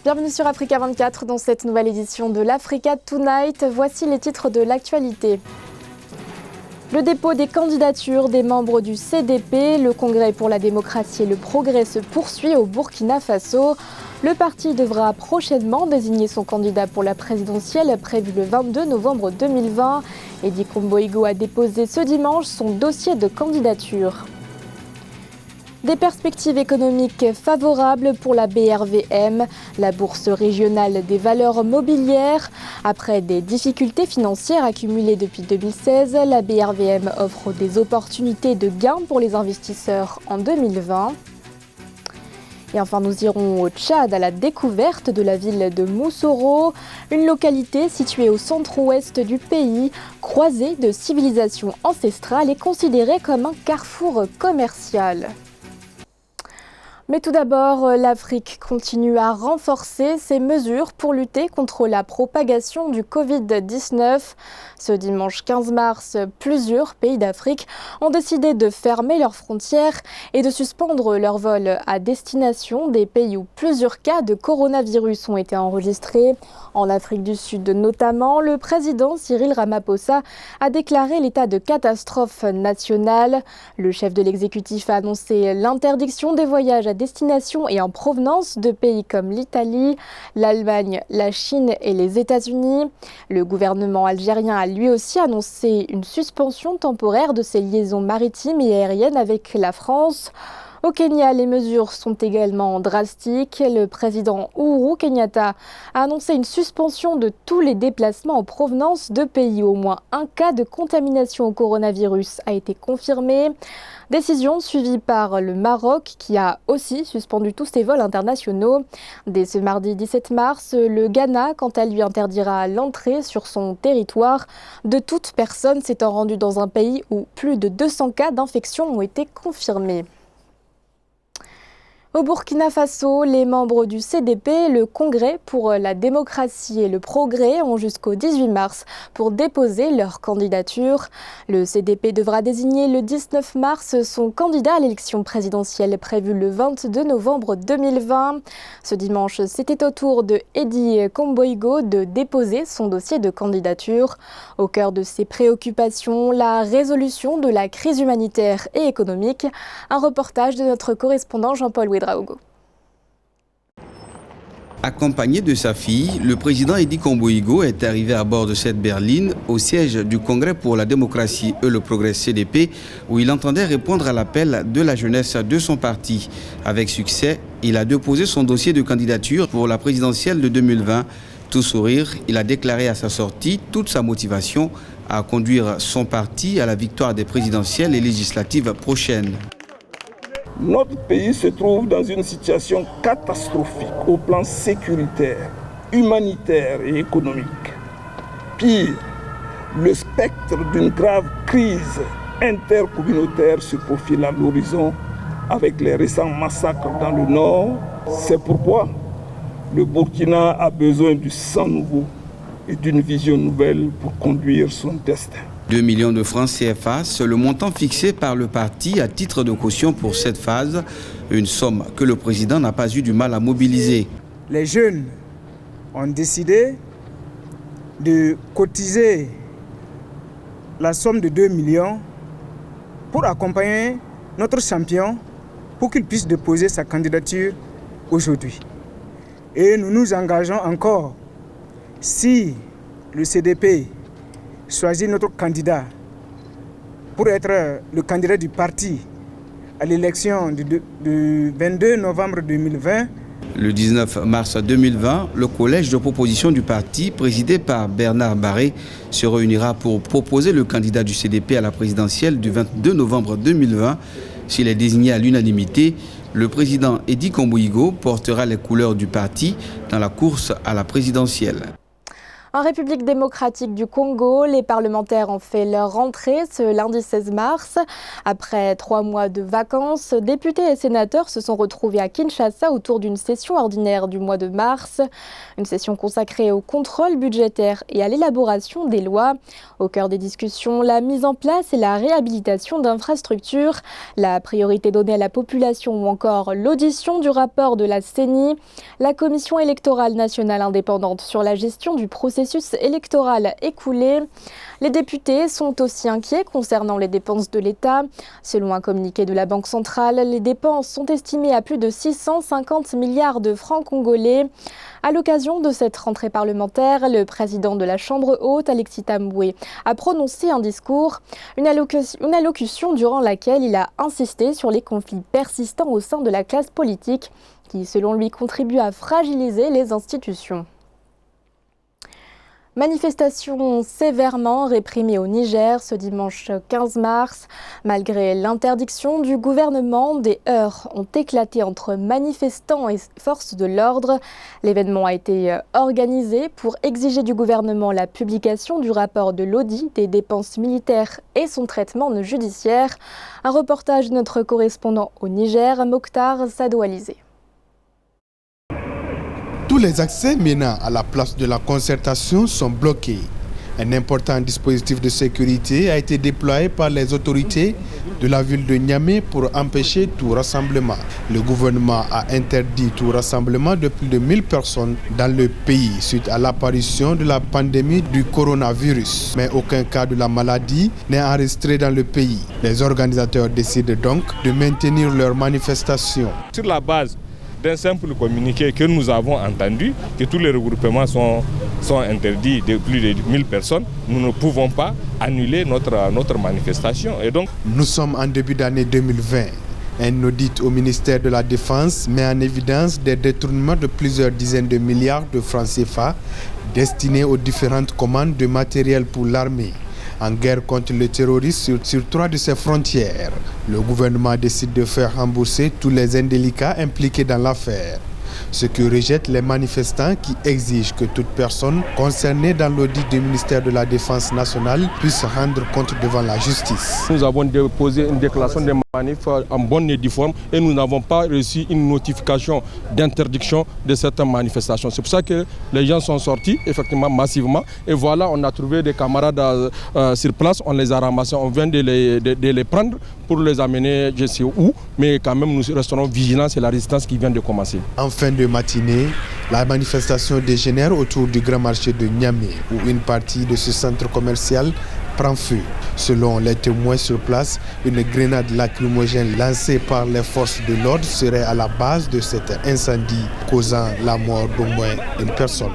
Bienvenue sur Africa 24 dans cette nouvelle édition de l'Africa Tonight. Voici les titres de l'actualité. Le dépôt des candidatures des membres du CDP, le Congrès pour la démocratie et le progrès se poursuit au Burkina Faso. Le parti devra prochainement désigner son candidat pour la présidentielle prévue le 22 novembre 2020. Edi Komboigo a déposé ce dimanche son dossier de candidature. Des perspectives économiques favorables pour la BRVM, la bourse régionale des valeurs mobilières. Après des difficultés financières accumulées depuis 2016, la BRVM offre des opportunités de gains pour les investisseurs en 2020. Et enfin, nous irons au Tchad à la découverte de la ville de Moussoro, une localité située au centre-ouest du pays, croisée de civilisations ancestrales et considérée comme un carrefour commercial. Mais tout d'abord, l'Afrique continue à renforcer ses mesures pour lutter contre la propagation du Covid-19. Ce dimanche 15 mars, plusieurs pays d'Afrique ont décidé de fermer leurs frontières et de suspendre leurs vols à destination des pays où plusieurs cas de coronavirus ont été enregistrés. En Afrique du Sud notamment, le président Cyril Ramaphosa a déclaré l'état de catastrophe nationale. Le chef de l'exécutif a annoncé l'interdiction des voyages à destination et en provenance de pays comme l'Italie, l'Allemagne, la Chine et les États-Unis. Le gouvernement algérien a lui aussi annoncé une suspension temporaire de ses liaisons maritimes et aériennes avec la France. Au Kenya, les mesures sont également drastiques. Le président Uhuru Kenyatta a annoncé une suspension de tous les déplacements en provenance de pays où au moins un cas de contamination au coronavirus a été confirmé. Décision suivie par le Maroc qui a aussi suspendu tous ses vols internationaux. Dès ce mardi 17 mars, le Ghana, quant à lui, interdira l'entrée sur son territoire de toute personne s'étant rendue dans un pays où plus de 200 cas d'infection ont été confirmés. Au Burkina Faso, les membres du CDP, le Congrès pour la démocratie et le progrès, ont jusqu'au 18 mars pour déposer leur candidature. Le CDP devra désigner le 19 mars son candidat à l'élection présidentielle prévue le 22 novembre 2020. Ce dimanche, c'était au tour de Edi Komboigo de déposer son dossier de candidature. Au cœur de ses préoccupations, la résolution de la crise humanitaire et économique. Un reportage de notre correspondant Jean-Paul Ouedraogo. Accompagné de sa fille, le président Edi Komboigo est arrivé à bord de cette berline au siège du Congrès pour la démocratie et le progrès CDP où il entendait répondre à l'appel de la jeunesse de son parti. Avec succès, il a déposé son dossier de candidature pour la présidentielle de 2020. Tout sourire, il a déclaré à sa sortie toute sa motivation à conduire son parti à la victoire des présidentielles et législatives prochaines. Notre pays se trouve dans une situation catastrophique au plan sécuritaire, humanitaire et économique. Pire, le spectre d'une grave crise intercommunautaire se profile à l'horizon avec les récents massacres dans le nord. C'est pourquoi le Burkina a besoin du sang nouveau et d'une vision nouvelle pour conduire son destin. 2 millions de francs CFA, c'est le montant fixé par le parti à titre de caution pour cette phase, une somme que le président n'a pas eu du mal à mobiliser. Les jeunes ont décidé de cotiser la somme de 2 millions pour accompagner notre champion pour qu'il puisse déposer sa candidature aujourd'hui. Et nous nous engageons encore, si le CDP choisit notre candidat pour être le candidat du parti à l'élection du 22 novembre 2020. Le 19 mars 2020, le collège de proposition du parti, présidé par Bernard Barré, se réunira pour proposer le candidat du CDP à la présidentielle du 22 novembre 2020. S'il est désigné à l'unanimité, le président Edi Komboigo portera les couleurs du parti dans la course à la présidentielle. En République démocratique du Congo, les parlementaires ont fait leur rentrée ce lundi 16 mars. Après 3 mois de vacances, députés et sénateurs se sont retrouvés à Kinshasa autour d'une session ordinaire du mois de mars. Une session consacrée au contrôle budgétaire et à l'élaboration des lois. Au cœur des discussions, la mise en place et la réhabilitation d'infrastructures, la priorité donnée à la population ou encore l'audition du rapport de la CENI, la Commission électorale nationale indépendante sur la gestion du processus électoral écoulé. Les députés sont aussi inquiets concernant les dépenses de l'État. Selon un communiqué de la Banque centrale, les dépenses sont estimées à plus de 650 milliards de francs congolais. À l'occasion de cette rentrée parlementaire, le président de la Chambre haute, Alexis Tamboué, a prononcé un discours, une allocution durant laquelle il a insisté sur les conflits persistants au sein de la classe politique qui, selon lui, contribuent à fragiliser les institutions. Manifestation sévèrement réprimée au Niger ce dimanche 15 mars. Malgré l'interdiction du gouvernement, des heurts ont éclaté entre manifestants et forces de l'ordre. L'événement a été organisé pour exiger du gouvernement la publication du rapport de l'audit des dépenses militaires et son traitement judiciaire. Un reportage de notre correspondant au Niger, Mokhtar Sadoualizé. Tous les accès menant à la place de la concertation sont bloqués. Un important dispositif de sécurité a été déployé par les autorités de la ville de Niamey pour empêcher tout rassemblement. Le gouvernement a interdit tout rassemblement de plus de 1000 personnes dans le pays suite à l'apparition de la pandémie du coronavirus. Mais aucun cas de la maladie n'est enregistré dans le pays. Les organisateurs décident donc de maintenir leur manifestation. Sur la base d'un simple communiqué que nous avons entendu, que tous les regroupements sont interdits de plus de 1000 personnes, nous ne pouvons pas annuler notre manifestation. Et donc, nous sommes en début d'année 2020. Un audit au ministère de la Défense met en évidence des détournements de plusieurs dizaines de milliards de francs CFA destinés aux différentes commandes de matériel pour l'armée. En guerre contre le terrorisme sur 3 de ses frontières, le gouvernement décide de faire rembourser tous les indélicats impliqués dans l'affaire. Ce que rejettent les manifestants qui exigent que toute personne concernée dans l'audit du ministère de la Défense nationale puisse rendre compte devant la justice. Nous avons déposé une déclaration de manif en bonne et due forme et nous n'avons pas reçu une notification d'interdiction de cette manifestation. C'est pour ça que les gens sont sortis effectivement massivement et voilà, on a trouvé des camarades sur place, on les a ramassés, on vient de les prendre pour les amener je sais où, mais quand même nous resterons vigilants, c'est la résistance qui vient de commencer. En fin de matinée, la manifestation dégénère autour du grand marché de Niamey où une partie de ce centre commercial prend feu. Selon les témoins sur place, une grenade lacrymogène lancée par les forces de l'ordre serait à la base de cet incendie, causant la mort d'au moins une personne.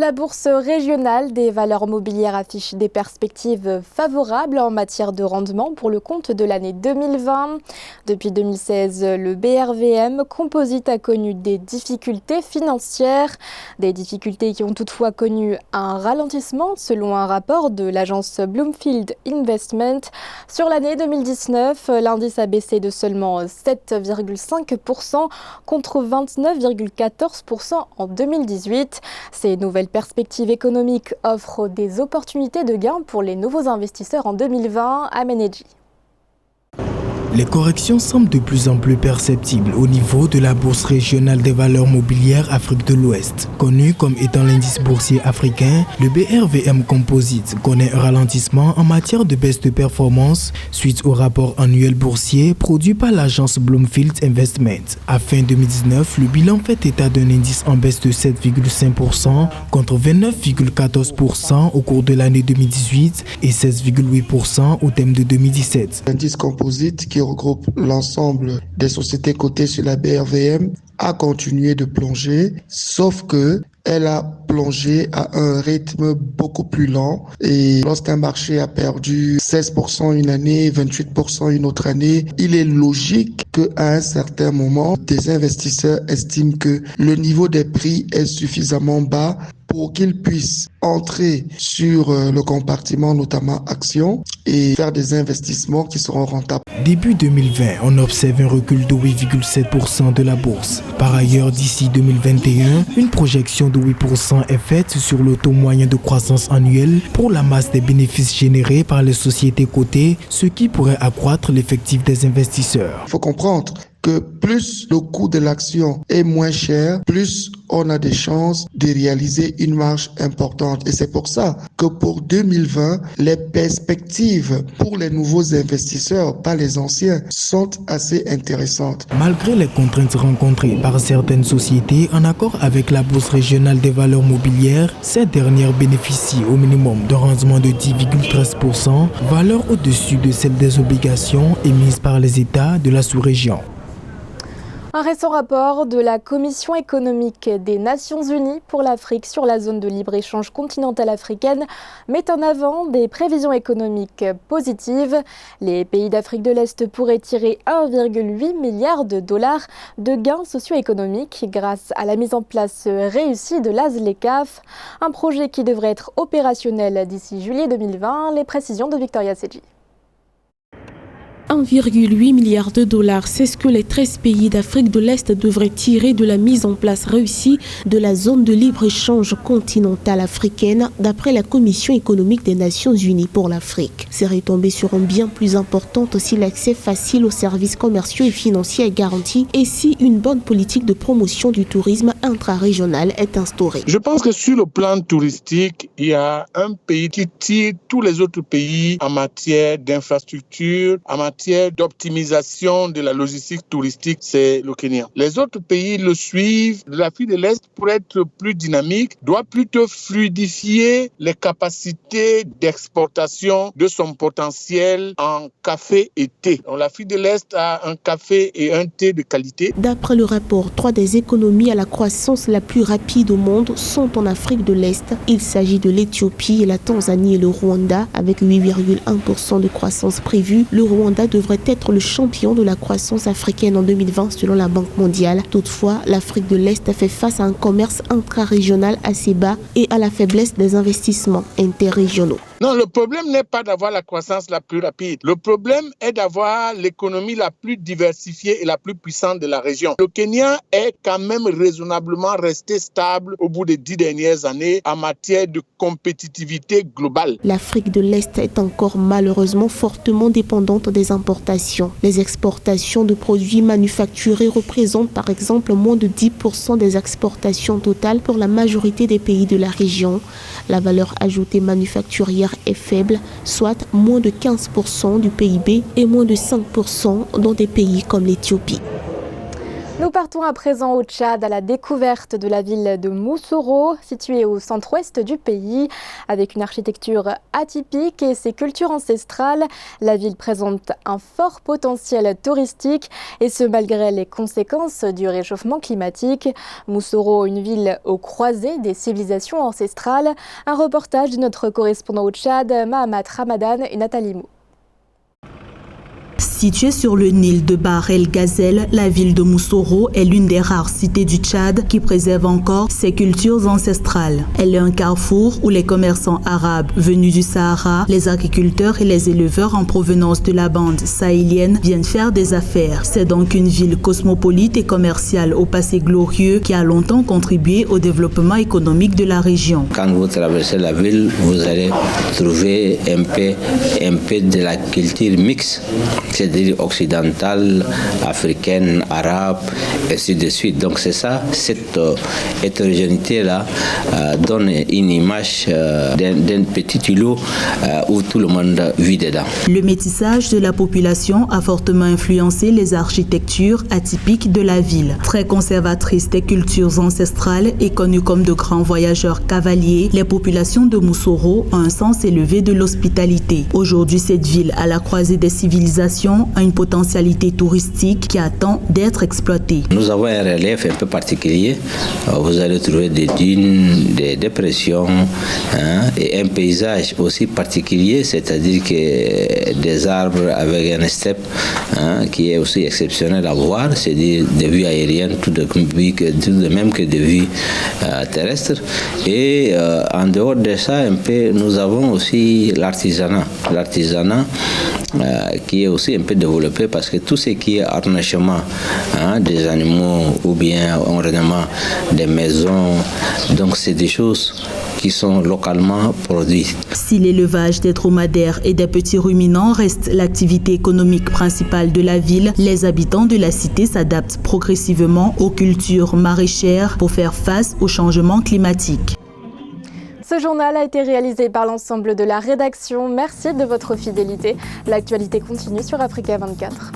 La bourse régionale des valeurs mobilières affiche des perspectives favorables en matière de rendement pour le compte de l'année 2020. Depuis 2016, le BRVM Composite a connu des difficultés financières, des difficultés qui ont toutefois connu un ralentissement selon un rapport de l'agence Bloomfield Investment. Sur l'année 2019, l'indice a baissé de seulement 7,5% contre 29,14% en 2018. Ces nouvelles perspectives économiques offrent des opportunités de gains pour les nouveaux investisseurs en 2020 à Ménédji. Les corrections semblent de plus en plus perceptibles au niveau de la Bourse régionale des valeurs mobilières Afrique de l'Ouest. Connu comme étant l'indice boursier africain, le BRVM Composite connaît un ralentissement en matière de baisse de performance suite au rapport annuel boursier produit par l'agence Bloomfield Investment. À fin 2019, le bilan fait état d'un indice en baisse de 7,5% contre 29,14% au cours de l'année 2018 et 16,8% au thème de 2017. L'indice Composite qui regroupe l'ensemble des sociétés cotées sur la BRVM a continué de plonger, sauf que elle a plongé à un rythme beaucoup plus lent. Et lorsqu'un marché a perdu 16% une année, 28% une autre année, il est logique qu'à un certain moment, des investisseurs estiment que le niveau des prix est suffisamment bas pour qu'ils puissent entrer sur le compartiment, notamment actions, et faire des investissements qui seront rentables. Début 2020, on observe un recul de 8,7% de la bourse. Par ailleurs, d'ici 2021, une projection de 8% est faite sur le taux moyen de croissance annuelle pour la masse des bénéfices générés par les sociétés cotées, ce qui pourrait accroître l'effectif des investisseurs. Il faut comprendre que plus le coût de l'action est moins cher, plus on a des chances de réaliser une marge importante. Et c'est pour ça que pour 2020, les perspectives pour les nouveaux investisseurs, pas les anciens, sont assez intéressantes. Malgré les contraintes rencontrées par certaines sociétés en accord avec la Bourse régionale des valeurs mobilières, ces dernières bénéficient au minimum d'un rendement de 10,13%, valeur au-dessus de celle des obligations émises par les États de la sous-région. Un récent rapport de la Commission économique des Nations Unies pour l'Afrique sur la zone de libre-échange continentale africaine met en avant des prévisions économiques positives. Les pays d'Afrique de l'Est pourraient tirer 1,8 milliard de dollars de gains socio-économiques grâce à la mise en place réussie de l'ASLECAF, un projet qui devrait être opérationnel d'ici juillet 2020. Les précisions de Victoria Sedji. 1,8 milliard de dollars, c'est ce que les 13 pays d'Afrique de l'Est devraient tirer de la mise en place réussie de la zone de libre-échange continentale africaine, d'après la Commission économique des Nations Unies pour l'Afrique. Ces retombées seront bien plus importantes si l'accès facile aux services commerciaux et financiers est garanti et si une bonne politique de promotion du tourisme intra-régional est instaurée. Je pense que sur le plan touristique, il y a un pays qui tire tous les autres pays en matière d'infrastructure, en matière d'optimisation de la logistique touristique, c'est le Kenya. Les autres pays le suivent. L'Afrique de l'Est, pour être plus dynamique, doit plutôt fluidifier les capacités d'exportation de son potentiel en café et thé. L'Afrique de l'Est a un café et un thé de qualité. D'après le rapport, 3 des économies à la croissance la plus rapide au monde sont en Afrique de l'Est. Il s'agit de l'Éthiopie, la Tanzanie et le Rwanda. Avec 8,1% de croissance prévue, le Rwanda devrait être le champion de la croissance africaine en 2020 selon la Banque mondiale. Toutefois, l'Afrique de l'Est a fait face à un commerce intra-régional assez bas et à la faiblesse des investissements interrégionaux. Non, le problème n'est pas d'avoir la croissance la plus rapide. Le problème est d'avoir l'économie la plus diversifiée et la plus puissante de la région. Le Kenya est quand même raisonnablement resté stable au bout des 10 dernières années en matière de compétitivité globale. L'Afrique de l'Est est encore malheureusement fortement dépendante des importations. Les exportations de produits manufacturés représentent par exemple moins de 10% des exportations totales pour la majorité des pays de la région. La valeur ajoutée manufacturière est faible, soit moins de 15% du PIB et moins de 5% dans des pays comme l'Éthiopie. Nous partons à présent au Tchad à la découverte de la ville de Moussoro, située au centre-ouest du pays. Avec une architecture atypique et ses cultures ancestrales, la ville présente un fort potentiel touristique et ce malgré les conséquences du réchauffement climatique. Moussoro, une ville aux croisées des civilisations ancestrales. Un reportage de notre correspondant au Tchad, Mahamat Ramadan et Nathalie Mou. Située sur le Nil de Bahr el Ghazal, la ville de Moussoro est l'une des rares cités du Tchad qui préserve encore ses cultures ancestrales. Elle est un carrefour où les commerçants arabes venus du Sahara, les agriculteurs et les éleveurs en provenance de la bande sahélienne viennent faire des affaires. C'est donc une ville cosmopolite et commerciale au passé glorieux qui a longtemps contribué au développement économique de la région. Quand vous traversez la ville, vous allez trouver un peu de la culture mixte. C'est-à-dire occidentale, africaine, arabe, et ainsi de suite. Donc c'est ça, cette hétérogénéité-là donne une image d'un petit îlot où tout le monde vit dedans. Le métissage de la population a fortement influencé les architectures atypiques de la ville. Très conservatrice des cultures ancestrales et connue comme de grands voyageurs cavaliers, les populations de Moussoro ont un sens élevé de l'hospitalité. Aujourd'hui, cette ville, à la croisée des civilisations, région a une potentialité touristique qui attend d'être exploitée. Nous avons un relief un peu particulier. Vous allez trouver des dunes, des dépressions et un paysage aussi particulier, c'est-à-dire que des arbres avec un steppe qui est aussi exceptionnel à voir, c'est-à-dire des vues aériennes tout de même que des vues terrestres. Et en dehors de ça, nous avons aussi l'artisanat. L'artisanat qui est aussi un peu développé parce que tout ce qui est harnachement des animaux ou bien ornement des maisons, donc c'est des choses qui sont localement produites. Si l'élevage des dromadaires et des petits ruminants reste l'activité économique principale de la ville, les habitants de la cité s'adaptent progressivement aux cultures maraîchères pour faire face au changement climatique. Ce journal a été réalisé par l'ensemble de la rédaction. Merci de votre fidélité. L'actualité continue sur Africa 24.